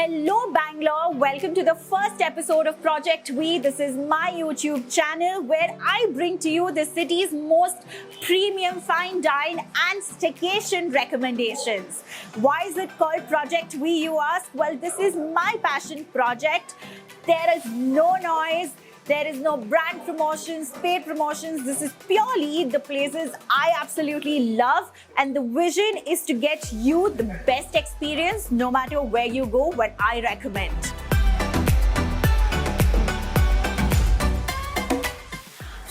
Hello Bangalore, welcome to the first episode of Project We. This is my YouTube channel where I bring to you the city's most premium fine dine and staycation recommendations. Why is it called Project We, you ask? Well, this is my passion project. There is no noise. There is no brand promotions, paid promotions. This is purely the places I absolutely love. And the vision is to get you the best experience no matter where you go, what I recommend.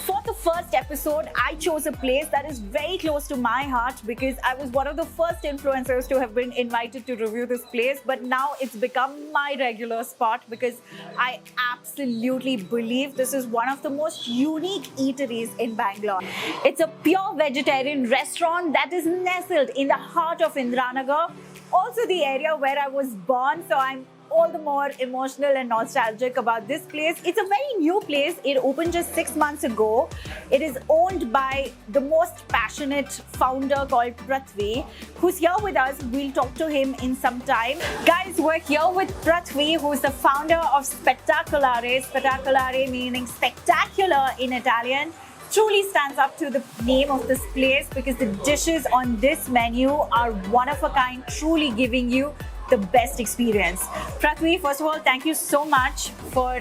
For the first episode, I chose a place that is very close to my heart because I was one of the first influencers to have been invited to review this place. But now it's become my regular spot because I absolutely believe this is one of the most unique eateries in Bangalore. It's a pure vegetarian restaurant that is nestled in the heart of Indiranagar, also the area where I was born, so I'm all the more emotional and nostalgic about this place. It's a very new place. It opened just 6 months ago. It is owned by the most passionate founder called Prathvi, who's here with us. We'll talk to him in some time. Guys, we're here with Prathvi, who's the founder of Spettacolare. Spettacolare meaning spectacular in Italian. Truly stands up to the name of this place because the dishes on this menu are one of a kind, truly giving you the best experience. Prathvi, first of all, thank you so much for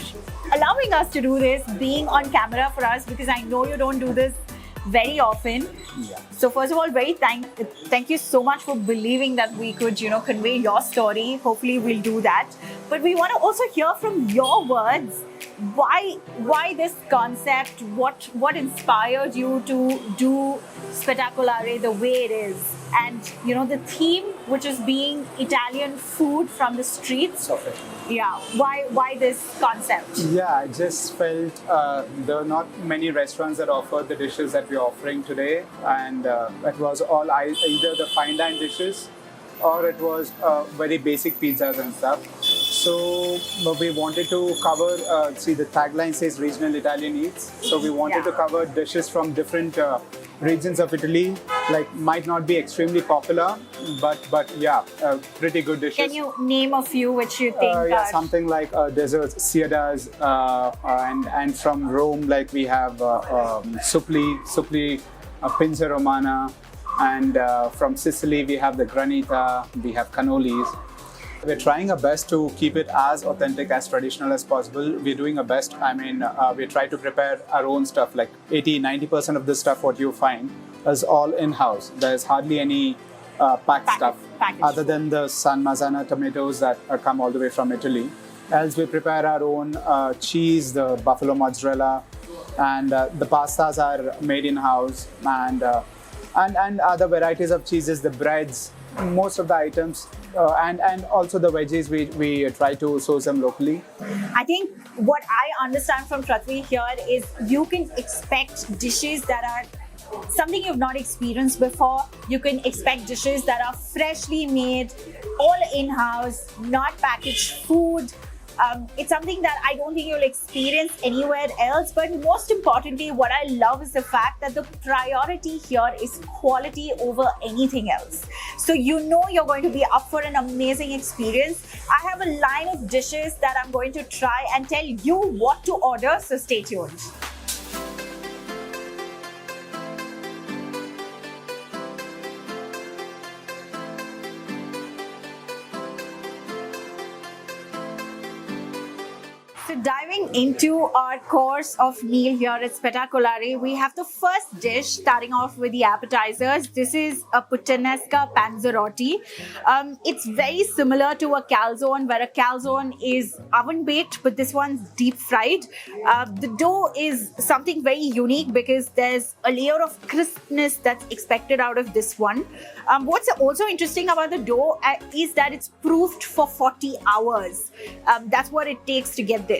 allowing us to do this, being on camera for us, because I know you don't do this very often. Yeah. So first of all, thank you so much for believing that we could, convey your story. Hopefully we'll do that. But we want to also hear from your words. Why this concept? What inspired you to do Spettacolare the way it is? And the theme, which is being Italian food from the streets. Okay. Yeah. Why this concept? Yeah, I just felt there are not many restaurants that offer the dishes that we're offering today, and it was all either the fine dine dishes or it was very basic pizzas and stuff. So we wanted to cover, the tagline says regional Italian eats. So we wanted to cover dishes from different regions of Italy, like might not be extremely popular, but pretty good dishes. Can you name a few which you think are... something like desserts, Ciadas, and from Rome, like we have suppli, pinza romana, and from Sicily we have the granita, we have cannolis. We're trying our best to keep it as authentic, as traditional as possible. We're doing our best. We try to prepare our own stuff, like 80-90% of the stuff what you find is all in-house. There's hardly any packed stuff other than the San Marzano tomatoes that come all the way from Italy. Else we prepare our own cheese, the buffalo mozzarella, and the pastas are made in-house, and other varieties of cheeses, the breads, most of the items, and also the veggies we try to source them locally. I think what I understand from Prathvi here is you can expect dishes that are something you've not experienced before. You can expect dishes that are freshly made, all in-house, not packaged food. It's something that I don't think you'll experience anywhere else. But most importantly, what I love is the fact that the priority here is quality over anything else. So you're going to be up for an amazing experience. I have a line of dishes that I'm going to try and tell you what to order, so stay tuned. So diving into our course of meal here at Spettacolare, we have the first dish starting off with the appetizers. This is a puttanesca panzerotti. It's very similar to a calzone, where a calzone is oven baked, but this one's deep fried. The dough is something very unique because there's a layer of crispness that's expected out of this one. What's also interesting about the dough is that it's proofed for 40 hours. That's what it takes to get this.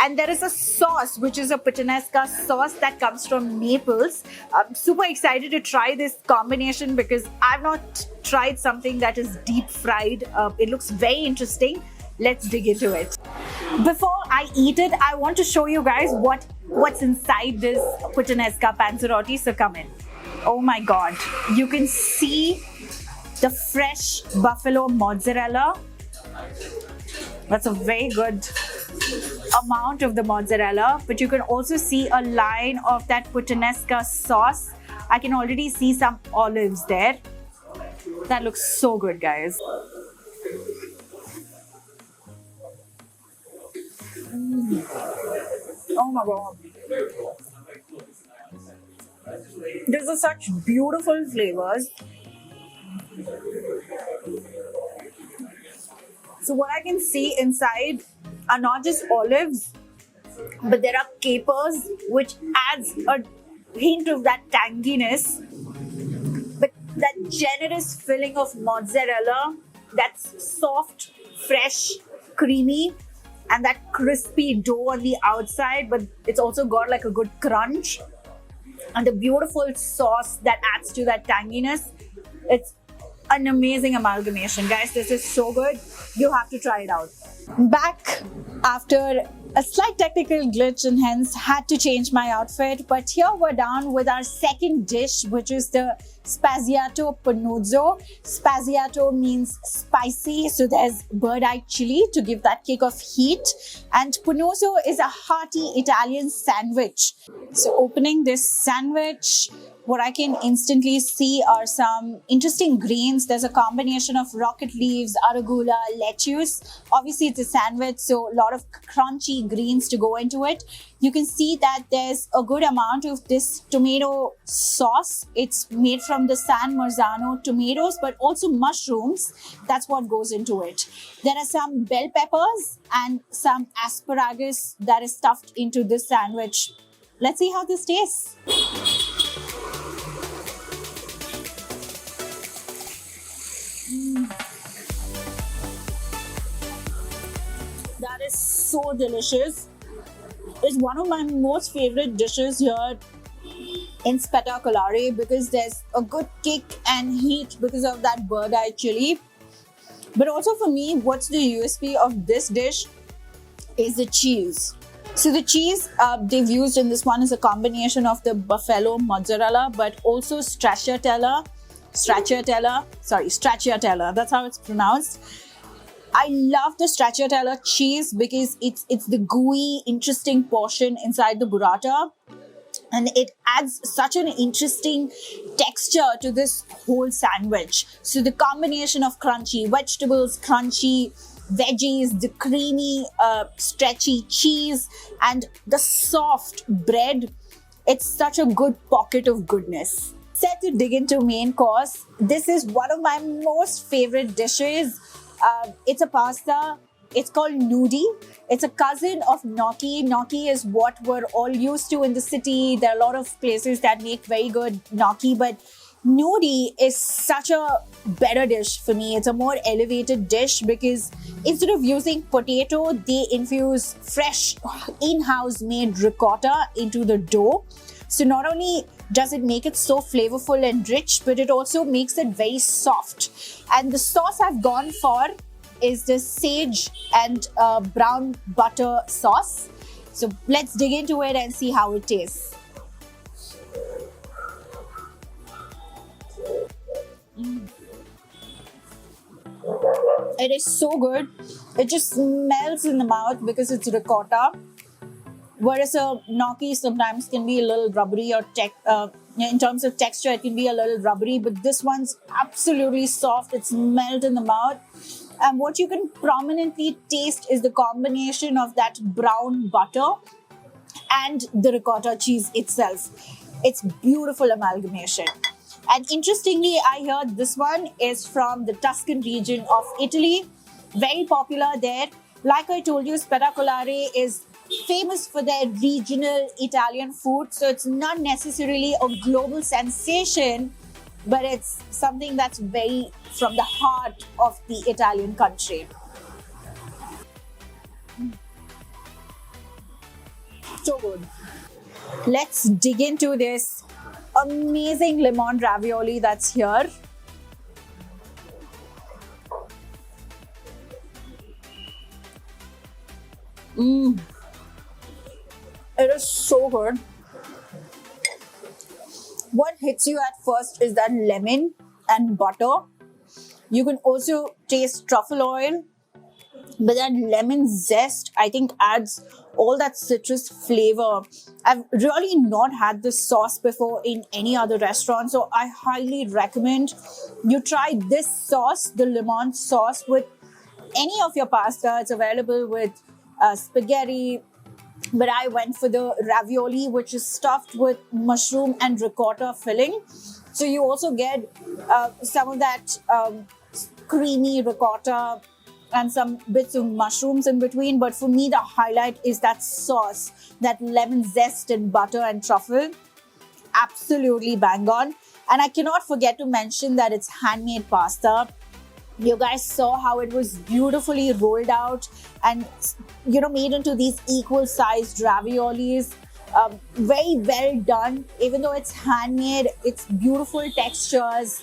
And there is a sauce, which is a puttanesca sauce that comes from Naples. I'm super excited to try this combination because I've not tried something that is deep fried. It looks very interesting. Let's dig into it. Before I eat it, I want to show you guys what's inside this puttanesca panzerotti. So come in. Oh my God. You can see the fresh buffalo mozzarella. That's a very good amount of the mozzarella, but you can also see a line of that puttanesca sauce. I can already see some olives there. That looks so good, guys. Oh my god. These are such beautiful flavors. So what I can see inside are not just olives, but there are capers, which adds a hint of that tanginess. But that generous filling of mozzarella, that's soft, fresh, creamy, and that crispy dough on the outside, but it's also got like a good crunch. And the beautiful sauce that adds to that tanginess. It's an amazing amalgamation. Guys, this is so good. You have to try it out. Back after a slight technical glitch and hence had to change my outfit. But here we're down with our second dish, which is the spaziato panuzzo. Spaziato means spicy, so there's bird-eye chili to give that kick of heat. And panuzzo is a hearty Italian sandwich. So opening this sandwich, what I can instantly see are some interesting greens. There's a combination of rocket leaves, arugula, lettuce. Obviously, it's a sandwich, so a lot of crunchy greens to go into it. You can see that there's a good amount of this tomato sauce. It's made from the San Marzano tomatoes, but also mushrooms. That's what goes into it. There are some bell peppers and some asparagus that is stuffed into this sandwich. Let's see how this tastes. That is so delicious. It's one of my most favorite dishes here in Spettacolare because there's a good kick and heat because of that bird-eye chili. But also for me, what's the USP of this dish is the cheese. So the cheese they've used in this one is a combination of the buffalo mozzarella, but also stracciatella, that's how it's pronounced. I love the stracciatella cheese because it's the gooey, interesting portion inside the burrata. And it adds such an interesting texture to this whole sandwich. So the combination of crunchy vegetables, crunchy veggies, the creamy, stretchy cheese, and the soft bread, it's such a good pocket of goodness. Set to dig into main course. This is one of my most favorite dishes. It's a pasta. It's called gnocchi. It's a cousin of gnocchi. Gnocchi is what we're all used to in the city. There are a lot of places that make very good gnocchi, but gnocchi is such a better dish for me. It's a more elevated dish because instead of using potato, they infuse fresh in-house made ricotta into the dough. So not only does it make it so flavorful and rich, but it also makes it very soft. And the sauce I've gone for is the sage and brown butter sauce. So let's dig into it and see how it tastes. It is so good. It just melts in the mouth because it's ricotta. Whereas a gnocchi sometimes can be a little rubbery or in terms of texture, it can be a little rubbery, but this one's absolutely soft. It's melt in the mouth. And what you can prominently taste is the combination of that brown butter and the ricotta cheese itself. It's beautiful amalgamation. And interestingly, I heard this one is from the Tuscan region of Italy. Very popular there. Like I told you, Spettacolare is famous for their regional Italian food. So it's not necessarily a global sensation, but it's something that's very from the heart of the Italian country. So good. Let's dig into this amazing limone ravioli that's here. It is so good. What hits you at first is that lemon and butter. You can also taste truffle oil but that lemon zest, I think, adds all that citrus flavor. I've really not had this sauce before in any other restaurant, so I highly recommend you try this sauce, the lemon sauce, with any of your pasta. It's available with spaghetti, but I went for the ravioli, which is stuffed with mushroom and ricotta filling. So you also get some of that creamy ricotta and some bits of mushrooms in between. But for me, the highlight is that sauce, that lemon zest and butter and truffle. Absolutely bang on. And I cannot forget to mention that it's handmade pasta. You guys saw how it was beautifully rolled out and, made into these equal sized raviolis. Very well done. Even though it's handmade, it's beautiful textures.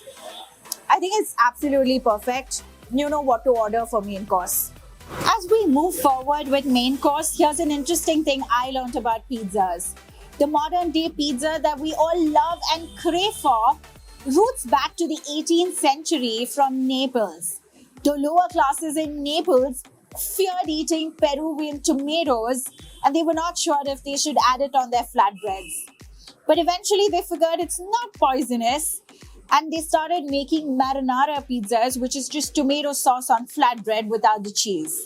I think it's absolutely perfect. You know what to order for main course. As we move forward with main course, here's an interesting thing I learned about pizzas. The modern day pizza that we all love and crave for roots back to the 18th century from Naples. The lower classes in Naples feared eating Peruvian tomatoes, and they were not sure if they should add it on their flatbreads. But eventually they figured it's not poisonous, and they started making marinara pizzas, which is just tomato sauce on flatbread without the cheese.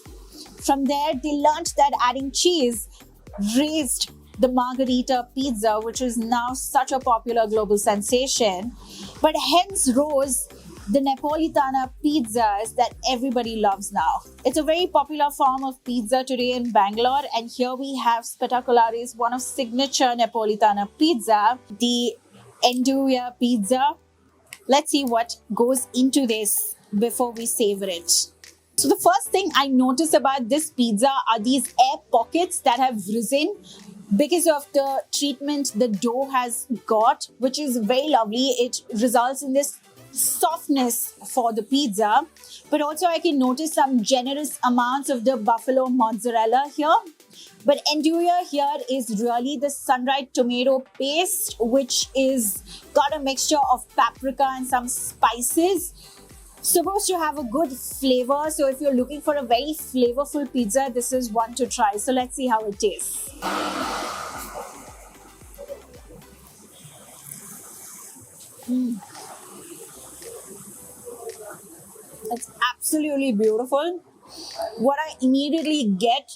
From there, they learned that adding cheese raised the margherita pizza, which is now such a popular global sensation. But hence rose the Napolitana pizzas that everybody loves now. It's a very popular form of pizza today in Bangalore, and here we have Spettacolare's one of signature Napolitana pizza, the Andouille pizza. Let's see what goes into this before we savor it. So the first thing I notice about this pizza are these air pockets that have risen because of the treatment the dough has got, which is very lovely. It results in this softness for the pizza, but also I can notice some generous amounts of the buffalo mozzarella here. But andouille here is really the sun-dried tomato paste, which is got a mixture of paprika and some spices. Supposed to have a good flavor, so if you're looking for a very flavorful pizza, this is one to try. So let's see how it tastes. It's absolutely beautiful. What I immediately get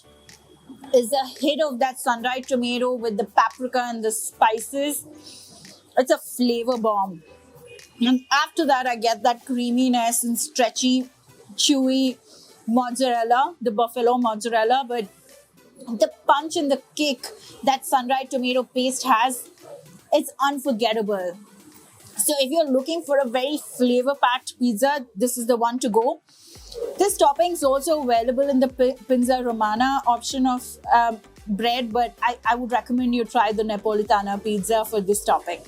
is a hit of that sun-dried tomato with the paprika and the spices. It's a flavor bomb. And after that, I get that creaminess and stretchy, chewy mozzarella, the buffalo mozzarella. But the punch and the kick that sun-dried tomato paste has, it's unforgettable. So if you're looking for a very flavor-packed pizza, this is the one to go. This topping is also available in the Pinza Romana option of bread, but I would recommend you try the Napolitana pizza for this topping.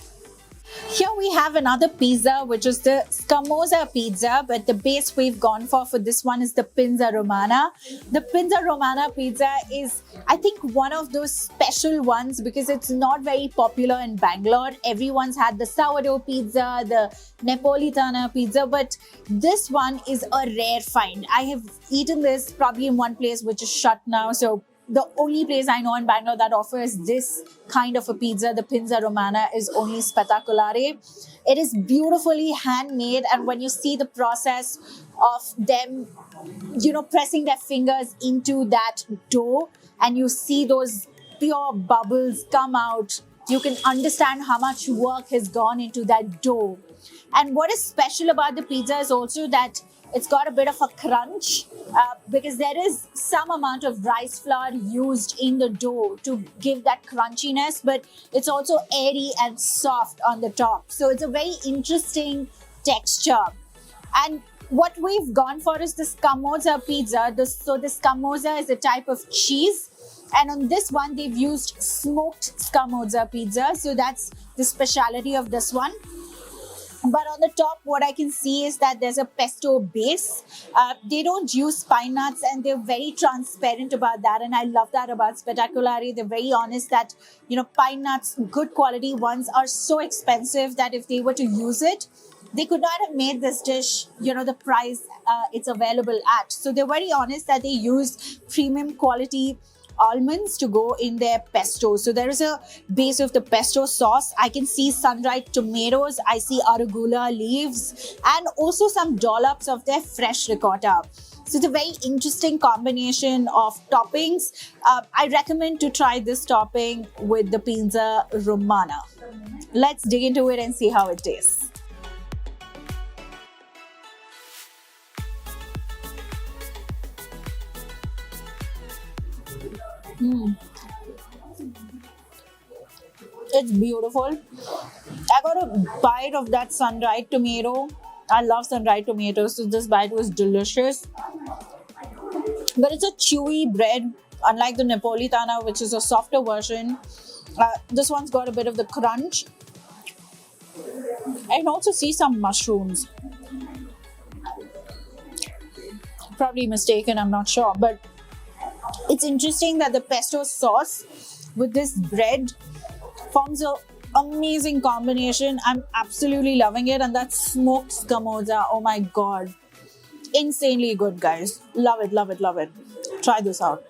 Here we have another pizza, which is the scamosa pizza, but the base we've gone for this one is the Pinza Romana. The Pinza Romana pizza is, I think, one of those special ones because it's not very popular in Bangalore. Everyone's had the sourdough pizza, the Napolitana pizza, but this one is a rare find. I have eaten this probably in one place which is shut now, so the only place I know in Bangalore that offers this kind of a pizza, the Pinza Romana, is only Spettacolare. It is beautifully handmade, and when you see the process of them, pressing their fingers into that dough, and you see those pure bubbles come out, you can understand how much work has gone into that dough. And what is special about the pizza is also that it's got a bit of a crunch because there is some amount of rice flour used in the dough to give that crunchiness, but it's also airy and soft on the top. So it's a very interesting texture. And what we've gone for is the scamosa pizza. So the scamosa is a type of cheese. And on this one, they've used smoked scamosa pizza. So that's the speciality of this one. But on the top, what I can see is that there's a pesto base. They don't use pine nuts, and they're very transparent about that. And I love that about Spettacolare. They're very honest that, pine nuts, good quality ones, are so expensive that if they were to use it, they could not have made this dish, the price it's available at. So they're very honest that they used premium quality almonds to go in their pesto. So there is a base of the pesto sauce. I can see sun-dried tomatoes. I see arugula leaves and also some dollops of their fresh ricotta. So it's a very interesting combination of toppings. I recommend to try this topping with the pizza romana. Let's dig into it and see how it tastes. It's beautiful. I got a bite of that sun-dried tomato. I love sun-dried tomatoes, so this bite was delicious. But it's a chewy bread, unlike the Napolitana, which is a softer version. This one's got a bit of the crunch. I can also see some mushrooms. Probably mistaken, I'm not sure. But it's interesting that the pesto sauce with this bread forms an amazing combination. I'm absolutely loving it. And that smoked scamosa, oh my god. Insanely good, guys. Love it, love it, love it. Try this out.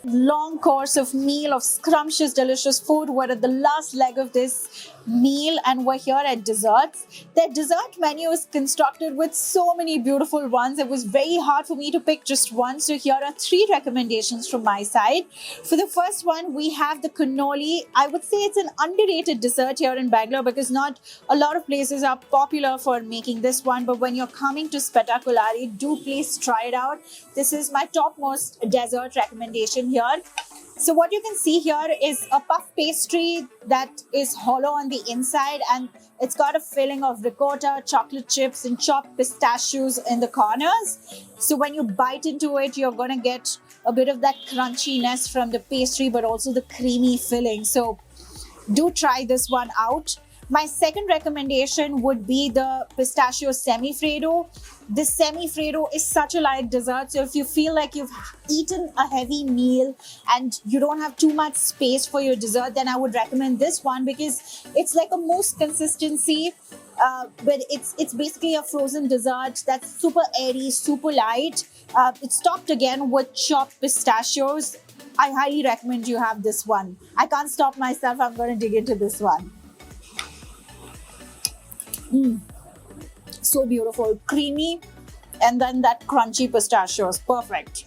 Long course of meal of scrumptious, delicious food. We're at the last leg of this meal and we're here at desserts. Their dessert menu is constructed with so many beautiful ones. It was very hard for me to pick just one. So here are 3 recommendations from my side. For the first one, we have the cannoli. I would say it's an underrated dessert here in Bangalore because not a lot of places are popular for making this one. But when you're coming to Spettacolare, do please try it out. This is my topmost dessert recommendation here. So what you can see here is a puff pastry that is hollow on the inside and it's got a filling of ricotta, chocolate chips and chopped pistachios in the corners. So when you bite into it, you're going to get a bit of that crunchiness from the pastry but also the creamy filling. So do try this one out. My second recommendation would be the pistachio semifreddo. This semifreddo is such a light dessert. So if you feel like you've eaten a heavy meal and you don't have too much space for your dessert, then I would recommend this one because it's like a mousse consistency. But it's basically a frozen dessert that's super airy, super light. It's topped again with chopped pistachios. I highly recommend you have this one. I can't stop myself. I'm going to dig into this one. So beautiful, creamy, and then that crunchy pistachios, perfect.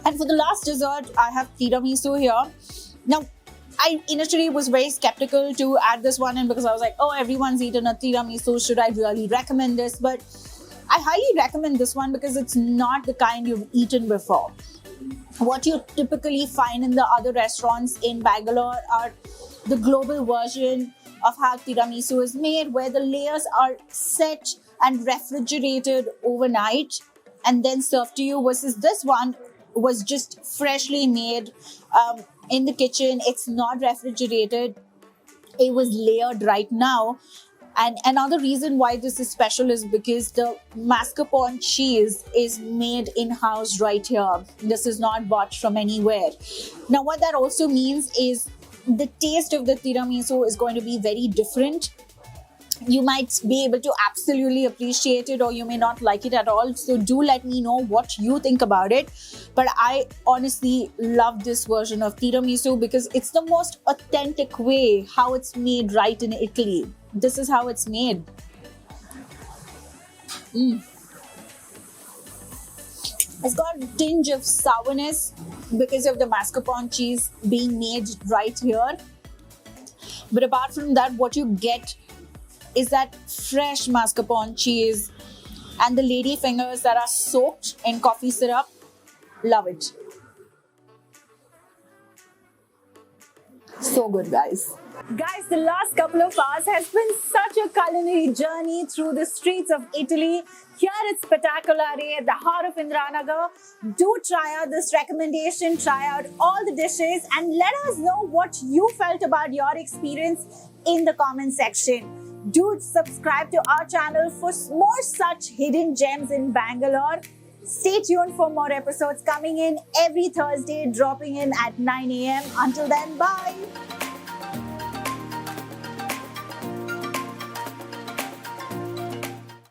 And for the last dessert, I have tiramisu here. Now, I initially was very skeptical to add this one in because I was like, oh, everyone's eaten a tiramisu, should I really recommend this? But I highly recommend this one because it's not the kind you've eaten before. What you typically find in the other restaurants in Bangalore are the global version of how tiramisu is made, where the layers are set and refrigerated overnight and then served to you, versus this one was just freshly made in the kitchen. It's not refrigerated. It was layered right now. And another reason why this is special is because the mascarpone cheese is made in-house right here. This is not bought from anywhere. Now, what that also means is the taste of the tiramisu is going to be very different. You might be able to absolutely appreciate it or you may not like it at all. So do let me know what you think about it. But I honestly love this version of tiramisu because it's the most authentic way how it's made right in Italy. This is how it's made. It's got a tinge of sourness because of the mascarpone cheese being made right here. But apart from that, what you get is that fresh mascarpone cheese and the lady fingers that are soaked in coffee syrup. Love it. So good, guys. Guys, the last couple of hours has been such a culinary journey through the streets of Italy. Here at Spettacolare, at the heart of Indiranagar. Do try out this recommendation, try out all the dishes and let us know what you felt about your experience in the comment section. Do subscribe to our channel for more such hidden gems in Bangalore. Stay tuned for more episodes coming in every Thursday, dropping in at 9 a.m. Until then, bye!